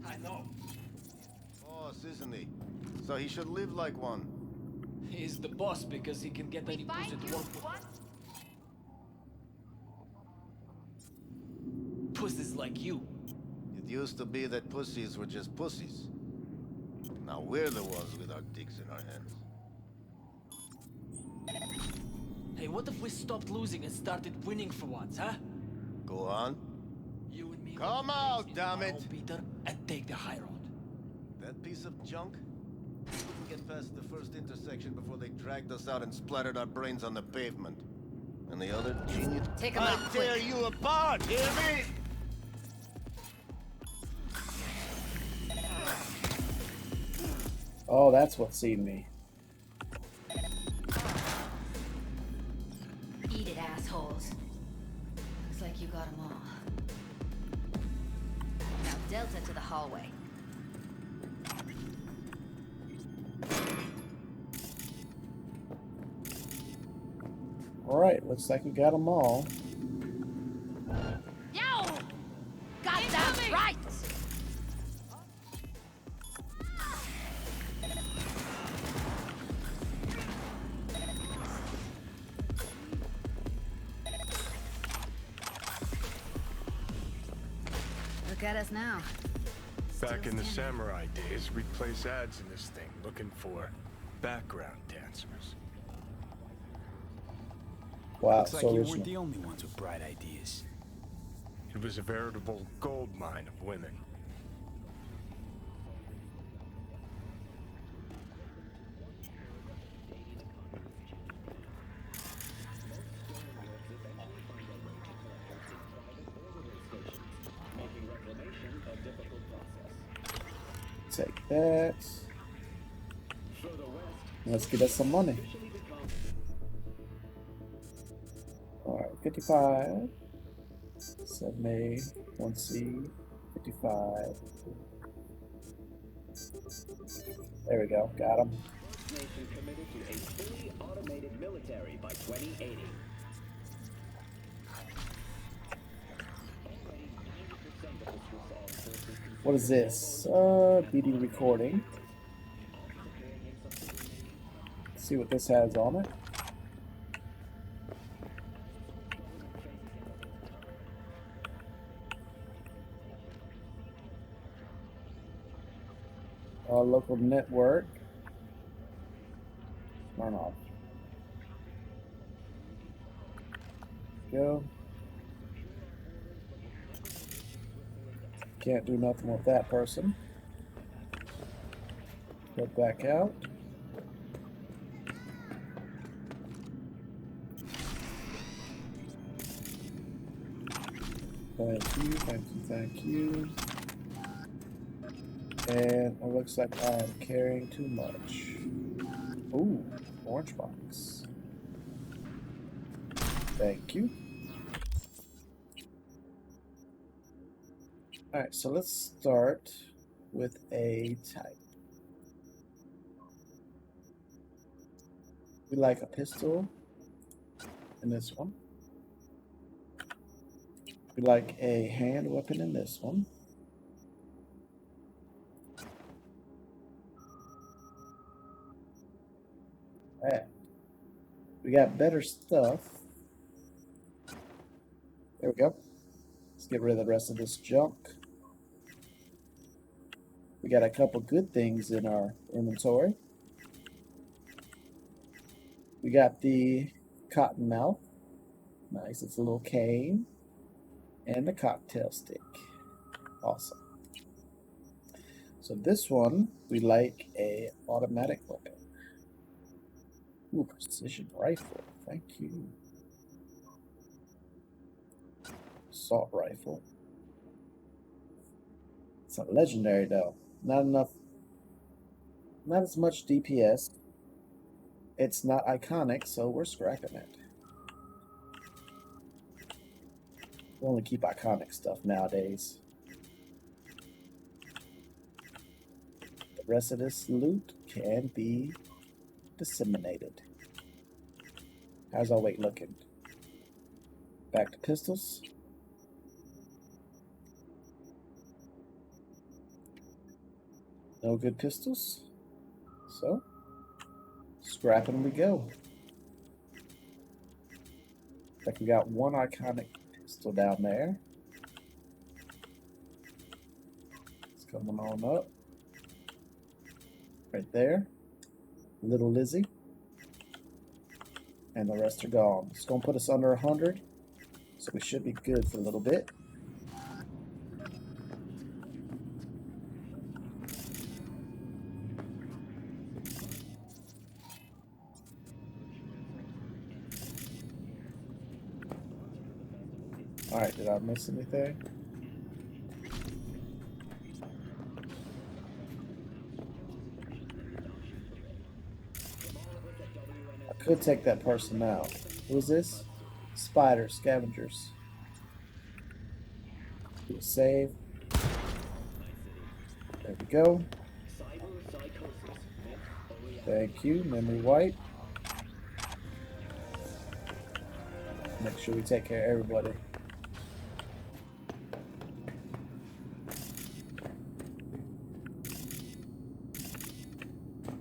I know. Boss, isn't he? So he should live like one. He's the boss because he can get We any pussy find to you work with. what? Pussies like you. It used to be that pussies were just pussies. Now we're the ones with our dicks in our hands. Hey, what if we stopped losing and started winning for once, huh? Go on. You and me Come let the out, into damn our it! own Peter and take the high road. That piece of junk? We couldn't get past the first intersection before they dragged us out and splattered our brains on the pavement. And the other genius... Take 'em I out tear quick. you apart, hear me? Oh, that's what seen me. Eat it, assholes. Looks like you got 'em all. Now Delta to the hallway. Alright, looks like we got them all. Yo! Got that right! Look at us now. Back in the Still standing. samurai days, we'd place ads in this thing looking for background dancers. Wow, Looks like so you original. weren't the only ones with bright ideas. It was a veritable gold mine of women. Take that. Let's get us some money. Alright, 55. 7A, 1C, 55. There we go, got him. Nation committed to a fully automated military by 2080. Already 90% of the Swiss armed forces What is this? BD recording. Let's see what this has on it. Local network. Turn off. Go. Can't do nothing with that person. Go back out. Thank you, thank you, thank you. And it looks like I am carrying too much. Ooh, orange box. Thank you. Alright, so let's start with a type. We like a pistol in this one. We like a hand weapon in this one. Alright. We got better stuff. There we go. Let's get rid of the rest of this junk. We got a couple good things in our inventory. We got the cottonmouth. Nice, it's a little cane. And the cocktail stick. Awesome. So this one, we like a automatic weapon. Ooh, precision rifle. Thank you. Assault rifle. It's a legendary though. Not enough. Not as much DPS. It's not iconic, so we're scrapping it. We only keep iconic stuff nowadays. The rest of this loot can be disseminated. How's our weight looking? Back to pistols. No good pistols. So, scrapping we go. Like we got one iconic pistol down there. It's coming on up. Right there. Little Lizzie. And the rest are gone. It's going to put us under 100. So we should be good for a little bit. Alright, did I miss anything? I could take that person out. Who is this? Spiders, scavengers. Do a save. There we go. Thank you. Memory wipe. Make sure we take care of everybody.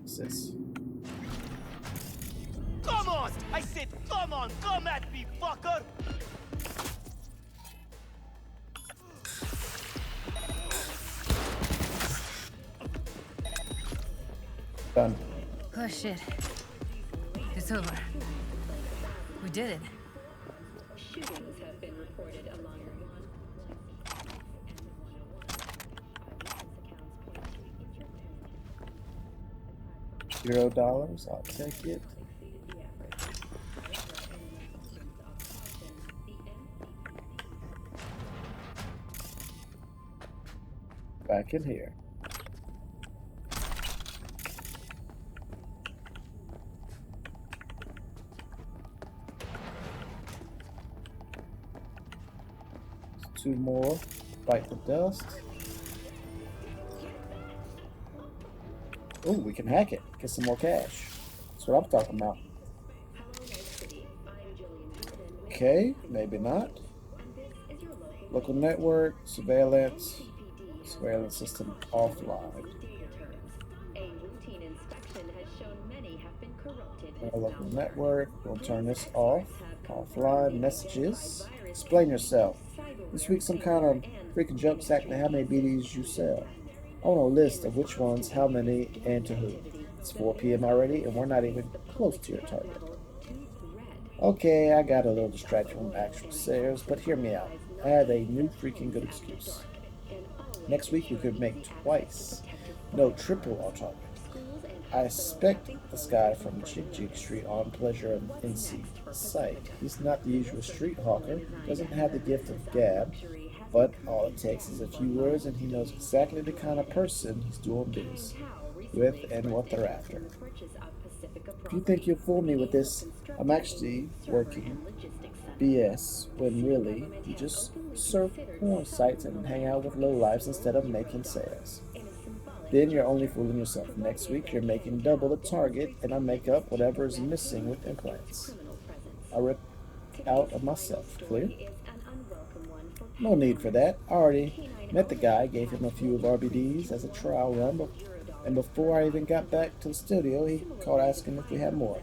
What's this? Come on! I said come on! Come at me, fucker! Done. Oh shit. It's over. We did it. Shootings have been reported along $0. I'll take it. Back in here. Two more. Bite the dust. Oh, we can hack it. Get some more cash. That's what I'm talking about. Okay, maybe not. Local network, surveillance. Surveillance system offline. Local network. We'll turn this off. Offline messages. Explain yourself. This week some kind of freaking joke exactly how many BDs you sell. I want a list of which ones, how many, and to who. It's 4 p.m. already, and we're not even close to your target. Okay, I got a little distracted from actual sales, but hear me out. I have a new freaking good excuse. Next week we could make twice, no, triple our target. I expect this guy from Jig Street on Pleasure and NC site. He's not the usual street hawker, doesn't have the gift of gab, but all it takes is a few words and he knows exactly the kind of person he's doing business with and what they're after. If you think you'll fool me with this, I'm actually working BS, when really you just surf porn sites and hang out with lowlifes instead of making sales. Then you're only fooling yourself. Next week you're making double the target and I make up whatever is missing with implants. I rip out of myself. Clear? No need for that. I already met the guy, gave him a few of RBDs as a trial run, and before I even got back to the studio, he called asking if we had more.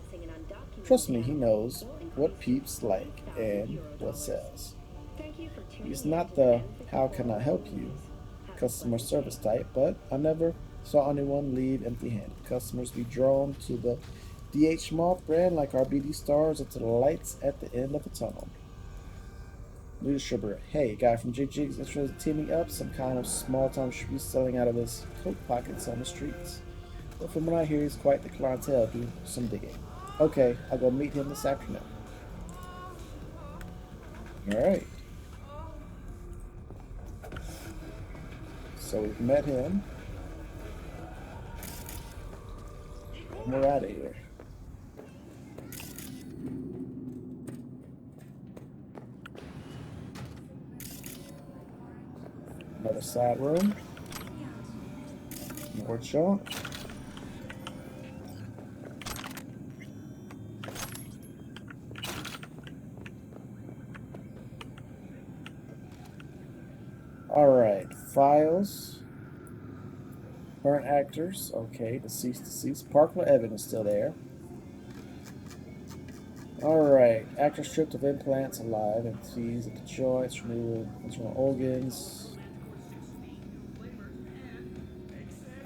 Trust me, he knows what peeps like and what sells. He's not the how can I help you customer service type, but I never saw anyone leave empty-handed. Customers be drawn to the DH Moth brand like RBD stars or to the lights at the end of the tunnel. New distributor. Hey, guy from Jig Jig's interested in teaming up. Some kind of small-time should be selling out of his coat pockets on the streets. But from what I hear, he's quite the clientele. Do some digging. Okay, I'll go meet him this afternoon. Alright. So we've met him. And we're out of here. Another side room. More junk. Alright, files. Current actors, okay. Deceased. Parkland Evans is still there. Alright. Actor stripped of implants alive and seized at the joints, removing internal organs.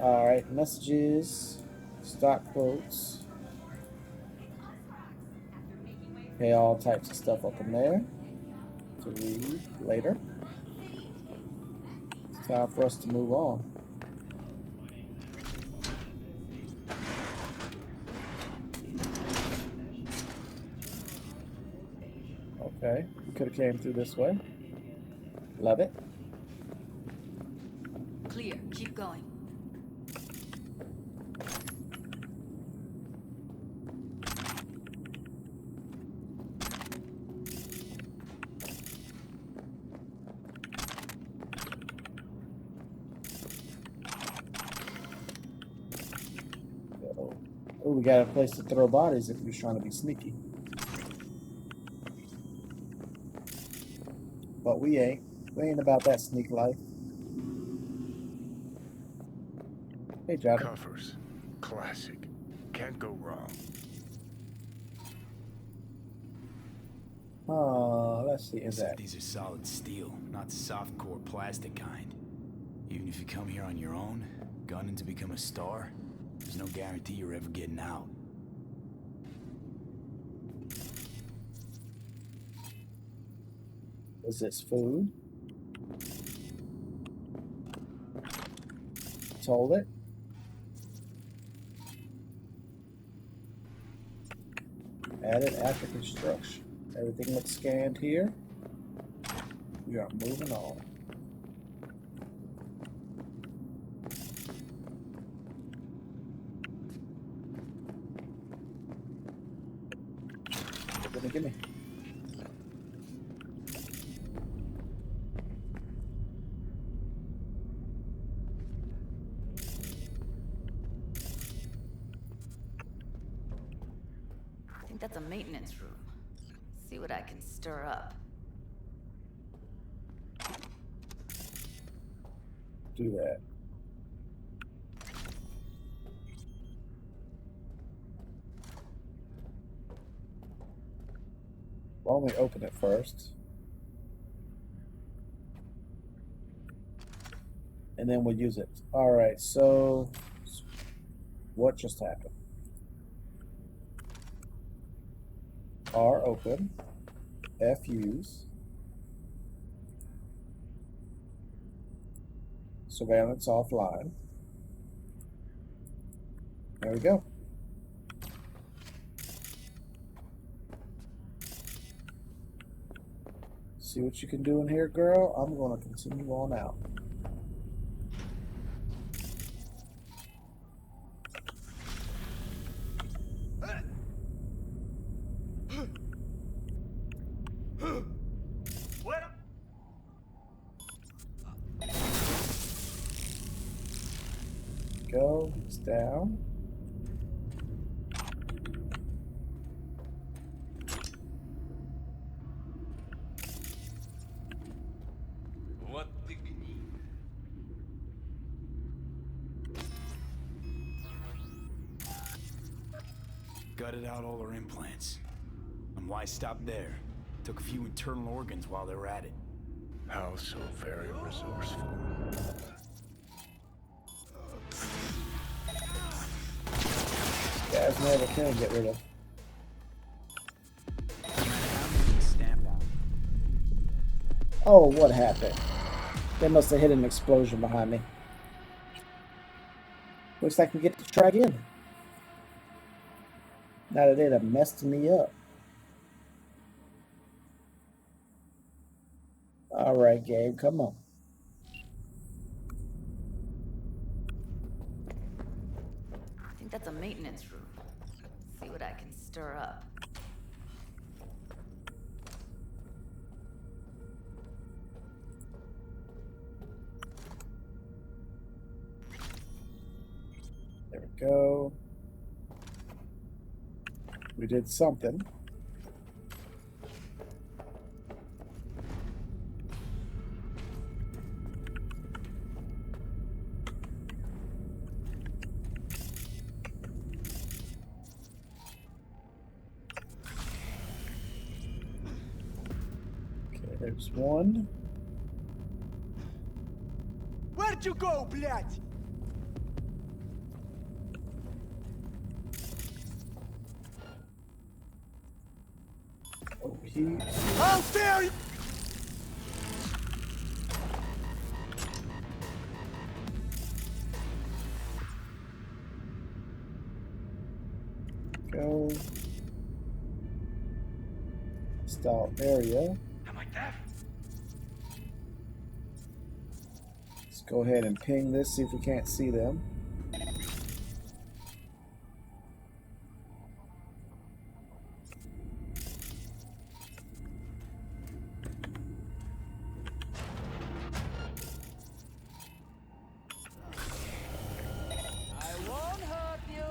Alright. Messages. Stock quotes. Okay, all types of stuff up in there to read later. It's time for us to move on. Okay, we could have came through this way. Love it. Clear. Keep going. Oh, we got a place to throw bodies if we're trying to be sneaky. But we ain't. We ain't about that sneak life. Hey, Johnny. Coffers. Classic. Can't go wrong. Oh, let's see. Is Except that? these are solid steel, not soft core plastic kind. Even if you come here on your own, gunning to become a star, there's no guarantee you're ever getting out. Is this food? Hold it. Added after construction. Everything looks scanned here. We are moving on. Gimme. I think that's a maintenance room. See what I can stir up. Do that. Why don't we open it first? And then we'll use it. Alright, so what just happened? R open. F use. Surveillance offline. There we go. See what you can do in here, girl. I'm going to continue on out. Go. It's down. What do we need? Gutted out all our implants. And why stop there? Took a few internal organs while they were at it. How so very resourceful. Guys never can get rid of. Oh, what happened? They must have hit an explosion behind me. Looks like we get to try again. Now that they'd have messed me up. Alright, Gabe, come on. I think that's a maintenance room. See what I can stir up. There we go. We did something. There's one. Where'd you go, блядь? Over here. How dare you! Go. Style area. Am I deaf? Let's go ahead and ping this, see if we can't see them. I won't hurt you.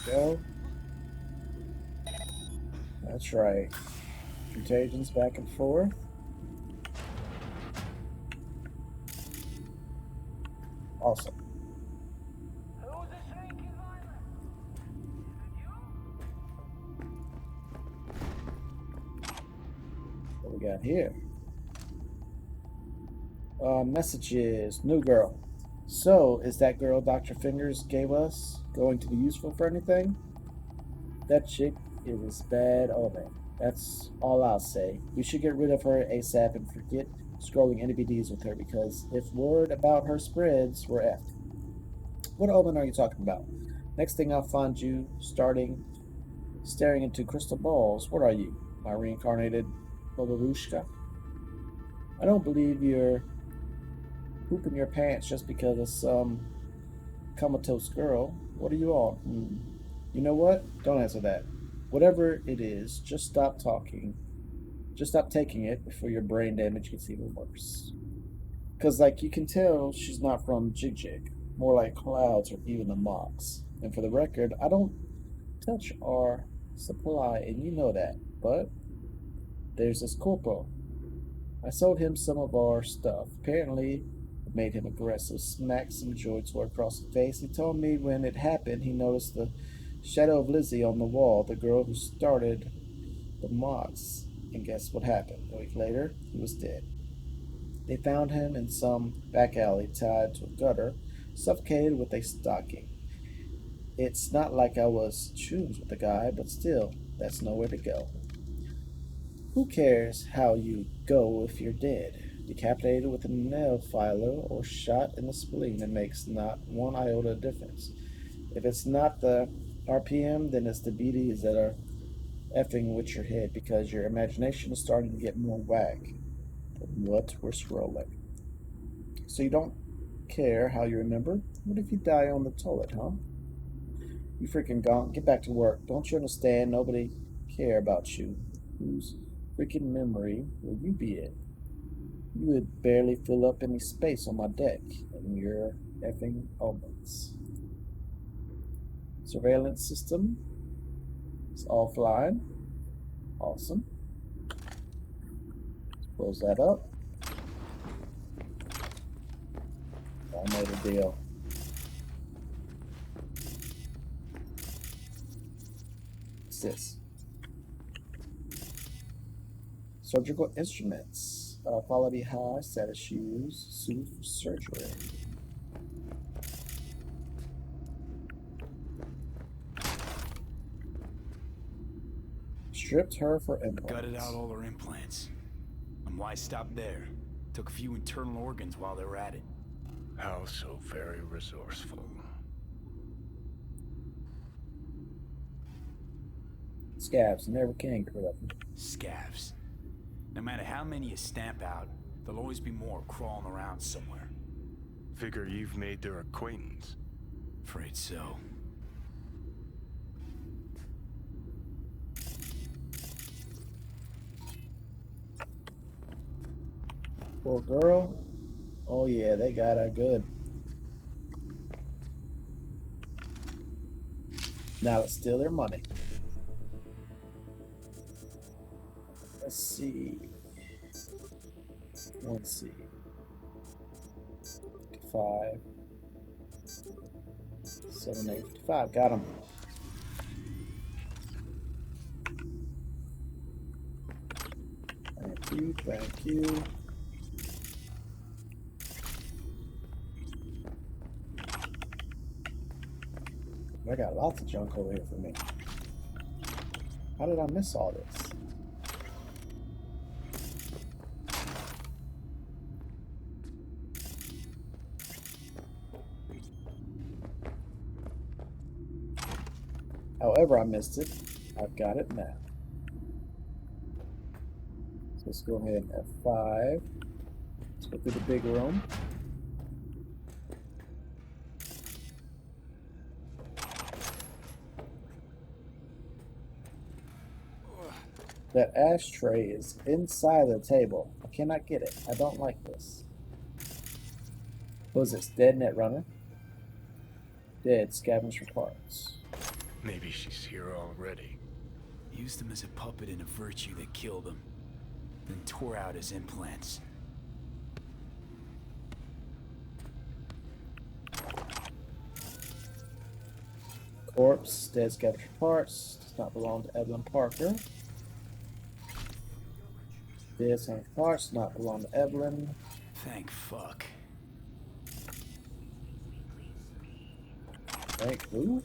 Go. That's right. Contagions back and forth. Awesome. Who's the shrinking violence? What we got here? Messages. New girl. So, is that girl Dr. Fingers gave us going to be useful for anything? That chick is bad omen. That's all I'll say. We should get rid of her ASAP and forget scrolling NBDs with her, because if word about her spreads, we're effed. What omen are you talking about? Next thing I'll find you staring into crystal balls. What are you, my reincarnated babushka? I don't believe you're pooping your pants just because of some comatose girl. What are you on? You know what? Don't answer that. Whatever it is, just stop talking. Just stop taking it before your brain damage gets even worse. Because, like, you can tell she's not from Jig Jig. More like clouds or even the mocks. And for the record, I don't touch our supply, and you know that. But there's this corporal. I sold him some of our stuff. Apparently, it made him aggressive. Smacked some joints across the face. He told me when it happened, he noticed the shadow of Lizzie on the wall, the girl who started the mocks. And guess what happened? A week later, he was dead. They found him in some back alley, tied to a gutter, suffocated with a stocking. It's not like I was choosed with the guy, but still, that's nowhere to go. Who cares how you go if you're dead? Decapitated with a nail filer or shot in the spleen, it makes not one iota of difference. If it's not the RPM, then it's the BDs that are effing with your head, because your imagination is starting to get more whack than what we're scrolling. So you don't care how you remember? What if you die on the toilet, huh? You freaking gonk, get back to work. Don't you understand? Nobody care about you. Whose freaking memory will you be in? You would barely fill up any space on my deck, and you're effing omens. Surveillance system is offline. Awesome. Close that up. I know the deal. What's this? Surgical instruments. Quality high, status shoes, suit for surgery. Stripped her for implants. Gutted out all her implants. And why stop there? Took a few internal organs while they were at it. How so very resourceful. Scabs never can get rid of them. Scavs. No matter how many you stamp out, there'll always be more crawling around somewhere. Figure you've made their acquaintance. Afraid so. Poor girl. Oh yeah, they got her good. Now let's steal their money. Let's see. Let's see. 55. 785. Got him. you, thank you. I got lots of junk over here for me. How did I miss all this? However I missed it, I've got it now. So let's go ahead and F5. Let's go through the big room. That ashtray is inside the table. I cannot get it. I don't like this. What is this? Dead net runner? Dead, scavenge for parts. Maybe she's here already. Used him as a puppet in a virtue that killed him. Then tore out his implants. Corpse, dead, scavenge for parts. Does not belong to Evelyn Parker. Dead, scavenge for parts. Does not belong to Evelyn. Thank fuck. Thank who?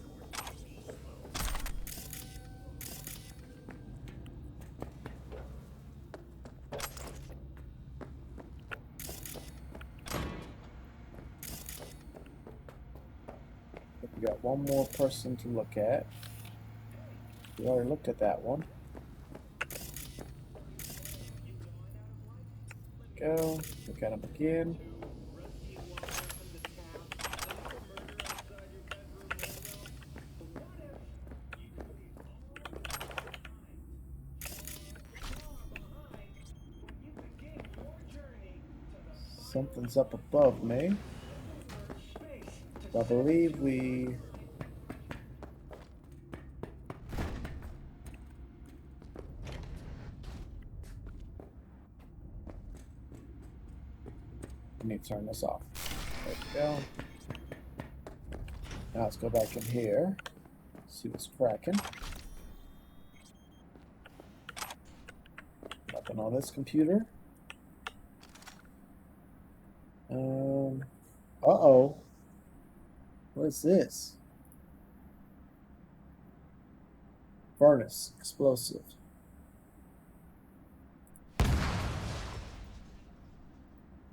We got one more person to look at. We already looked at that one. Go. Look at him again. Something's up above me. I believe we... need to turn this off. There we go. Now let's go back in here. See what's cracking. Nothing on this computer. Uh-oh. What is this? Furnace. Explosive.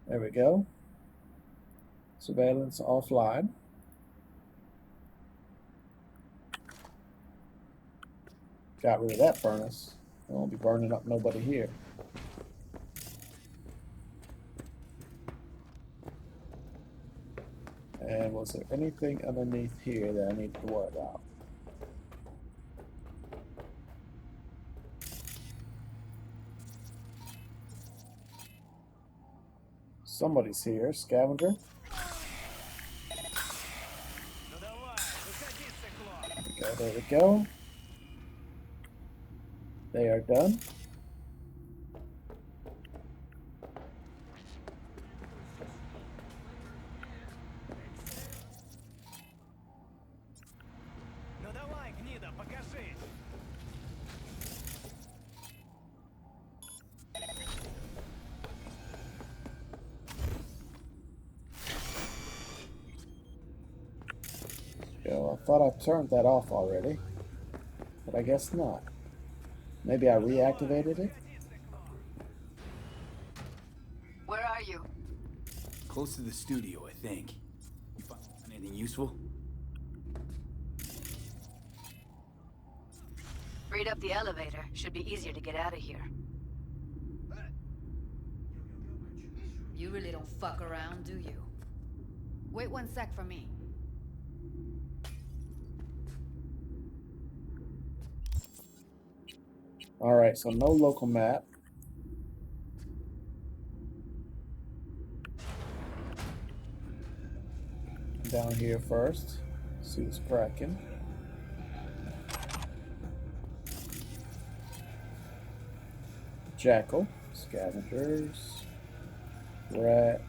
There we go. Surveillance offline. Got rid of that furnace. I won't be burning up nobody here. And was there anything underneath here that I need to worry about? Somebody's here. Scavenger. There we go. They are done. I thought I turned that off already, but I guess not. Maybe I reactivated it? Where are you? Close to the studio, I think. You find anything useful? Freed up the elevator. Should be easier to get out of here. You really don't fuck around, do you? Wait 1 sec for me. Alright, so no local map. Down here first. See what's cracking. Jackal. Scavengers. Rat.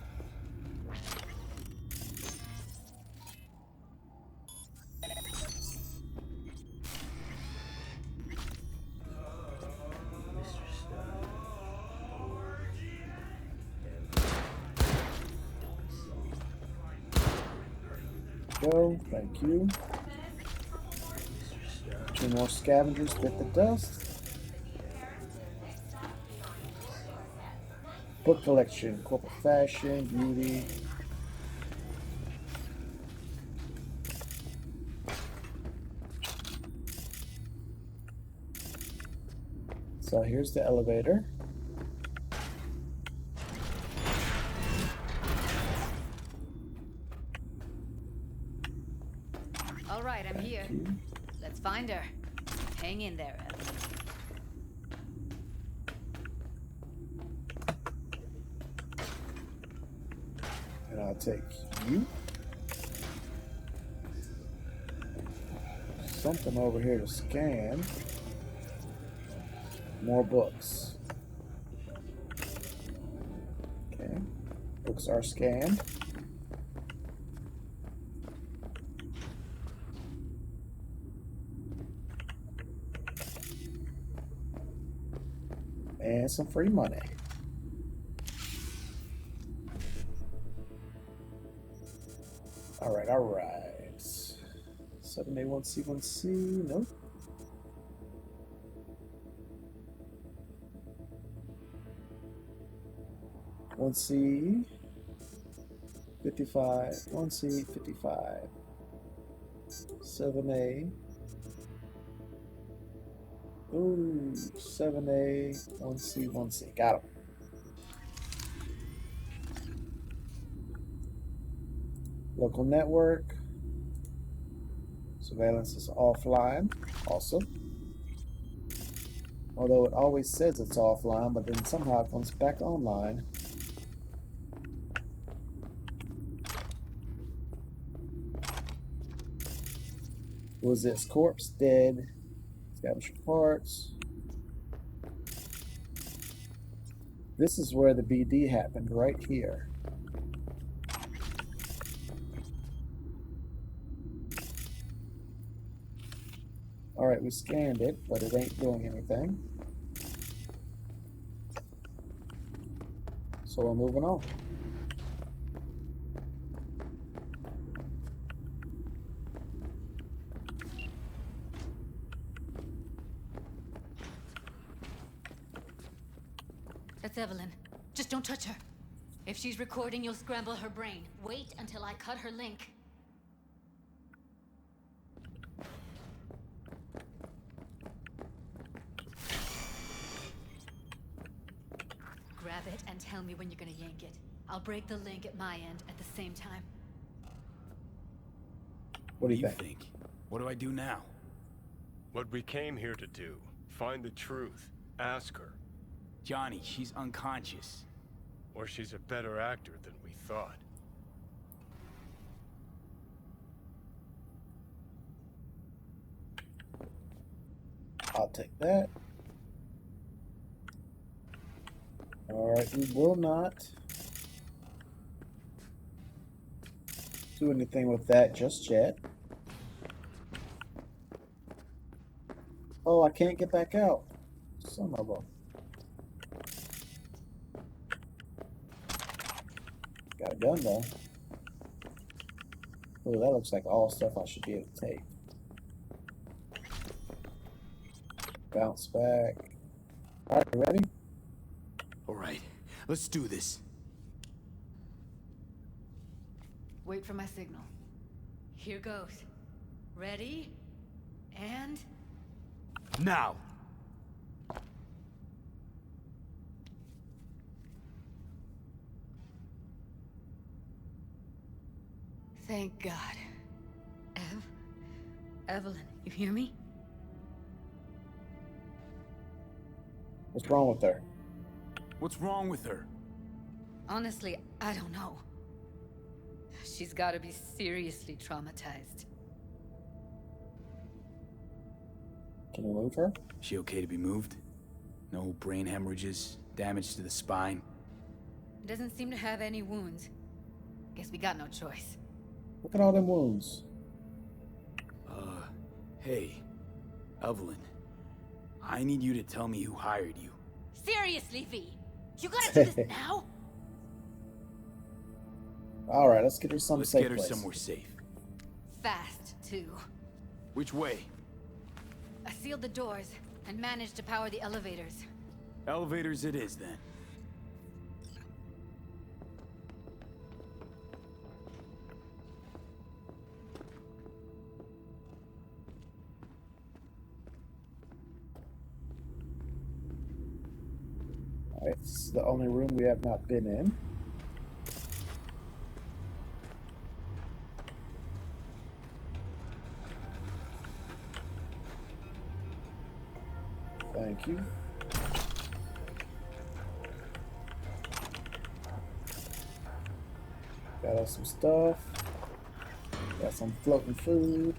go. Thank you. 2 more scavengers fit the dust. Book collection, corporate fashion, beauty. So here's the elevator. All right, I'm here. you. Let's find her. Hang in there, Evelyn. And I'll take you. Something over here to scan. More books. Okay. Books are scanned. And some free money. Alright, alright. 7A1C1C, nope. One C 55, 1C 55, 7A. Ooh, 7A, 1C, 1C. Got him. Local network. Surveillance is offline. Awesome. Although it always says it's offline, but then somehow it comes back online. Was this corpse dead? Establish parts. This is where the BD happened, right here. Alright, we scanned it, but it ain't doing anything. So we're moving on. That's Evelyn. Just don't touch her. If she's recording, you'll scramble her brain. Wait until I cut her link. Grab it and tell me when you're gonna yank it. I'll break the link at my end at the same time. What do you think? What do I do now? What we came here to do. Find the truth. Ask her. Johnny, she's unconscious. Or she's a better actor than we thought. I'll take that. Alright, we will not do anything with that just yet. Oh, I can't get back out. Son of a... Got a gun though. Oh, that looks like all stuff I should be able to take. Bounce back. Alright, you ready? Alright, let's do this. Wait for my signal. Here goes. Ready? And... Now! Thank God. Evelyn, you hear me? What's wrong with her? What's wrong with her? Honestly, I don't know. She's gotta be seriously traumatized. Can you move her? She okay to be moved? No brain hemorrhages, damage to the spine? Doesn't seem to have any wounds. Guess we got no choice. Look at all them wounds. Hey, Evelyn. I need you to tell me who hired you. Seriously, V? You gotta do this now? Alright, let's get her some Let's safe get her place. somewhere safe. Fast, too. Which way? I sealed the doors and managed to power the elevators. Elevators it is, then. Alright, this is the only room we have not been in. Thank you. Got us some stuff. Got some floating food.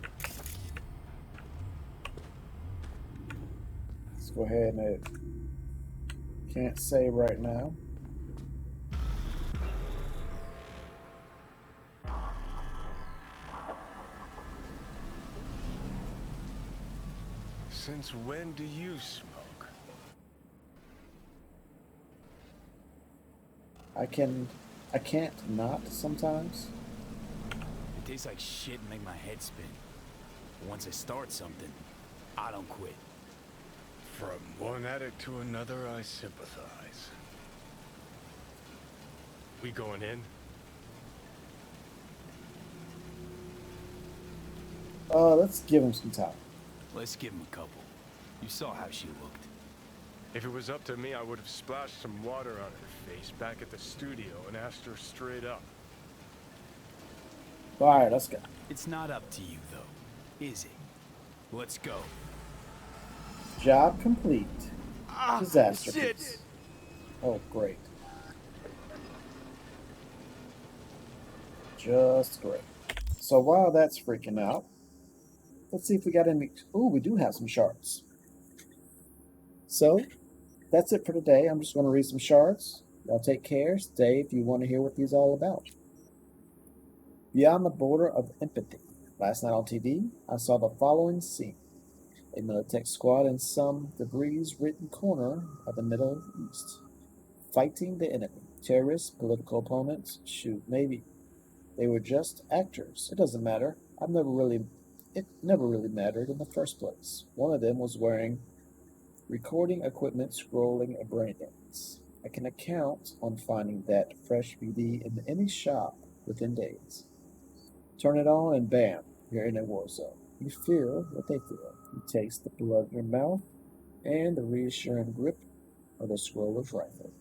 Let's go ahead and can't save right now. Since when do you smoke? I can't not sometimes. It tastes like shit and make my head spin. But once I start something, I don't quit. From one addict to another, I sympathize. We going in? Let's give him some time. Let's give him a couple. You saw how she looked. If it was up to me, I would have splashed some water on her face back at the studio and asked her straight up. Alright, let's go. It's not up to you, though, is it? Let's go. Job complete. Disaster shit. piece. Oh, great. Just great. So while that's freaking out, let's see if we got any... Ooh, we do have some shards. So, that's it for today. I'm just going to read some shards. Y'all take care. Stay if you want to hear what these are all about. Beyond the border of empathy. Last night on TV, I saw the following scene. A Militech squad in some debris-ridden corner of the Middle East. Fighting the enemy. Terrorists, political opponents, shoot, maybe. They were just actors. It doesn't matter. It never really mattered in the first place. One of them was wearing recording equipment scrolling a braindance. I can account on finding that fresh VD in any shop within days. Turn it on and bam, you're in a war zone. You feel what they feel. You taste the blood in your mouth and the reassuring grip of the scroller's rifle.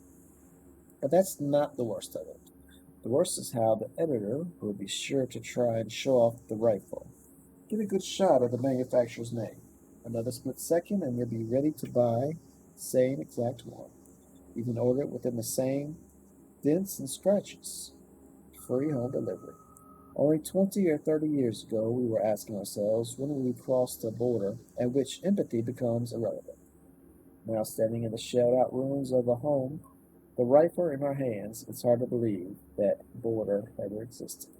But that's not the worst of it. The worst is how the editor will be sure to try and show off the rifle. Get a good shot of the manufacturer's name. Another split second and you'll be ready to buy the same exact one. You can order it within the same dents and scratches. Free home delivery. Only 20 or 30 years ago, we were asking ourselves, when will we cross the border at which empathy becomes irrelevant? Now standing in the shelled-out ruins of a home, the rifle in our hands, it's hard to believe that border ever existed.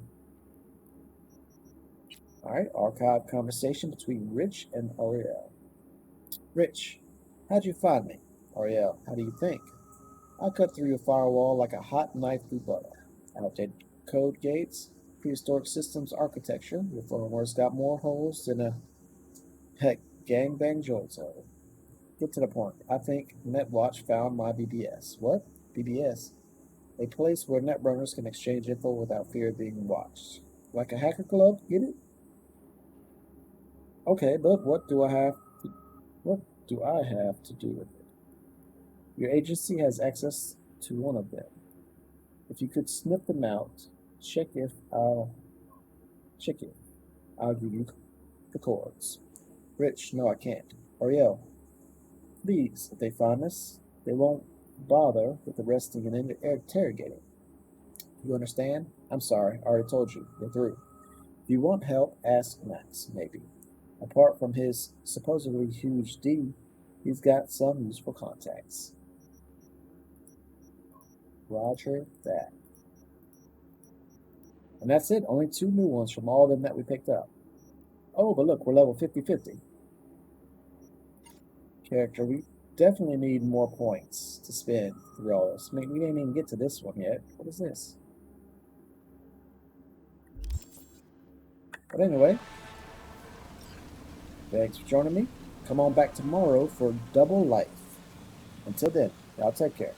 Alright, archive conversation between Rich and Ariel. Rich, how'd you find me? Ariel, how do you think? I cut through your firewall like a hot knife through butter. Outdated code gates, prehistoric systems architecture. Your firmware's got more holes than a heck gangbang joint hole. Get to the point. I think NetWatch found my BBS. What? BBS? A place where netrunners can exchange info without fear of being watched. Like a hacker club? Get it? Okay, but what do I have to do with it? Your agency has access to one of them. If you could snip them out, check it. I'll give you the codes. Rich, no I can't. Ariel, please, if they find us, they won't bother with arresting and interrogating. You understand? I'm sorry, I already told you. We're through. If you want help, ask Max, maybe. Apart from his supposedly huge D, he's got some useful contacts. Roger that. And that's it. Only 2 new ones from all of them that we picked up. Oh, but look, we're level 50-50. Character, we definitely need more points to spend through all this. I mean, we didn't even get to this one yet. What is this? But anyway, thanks for joining me. Come on back tomorrow for Double Life. Until then, y'all take care.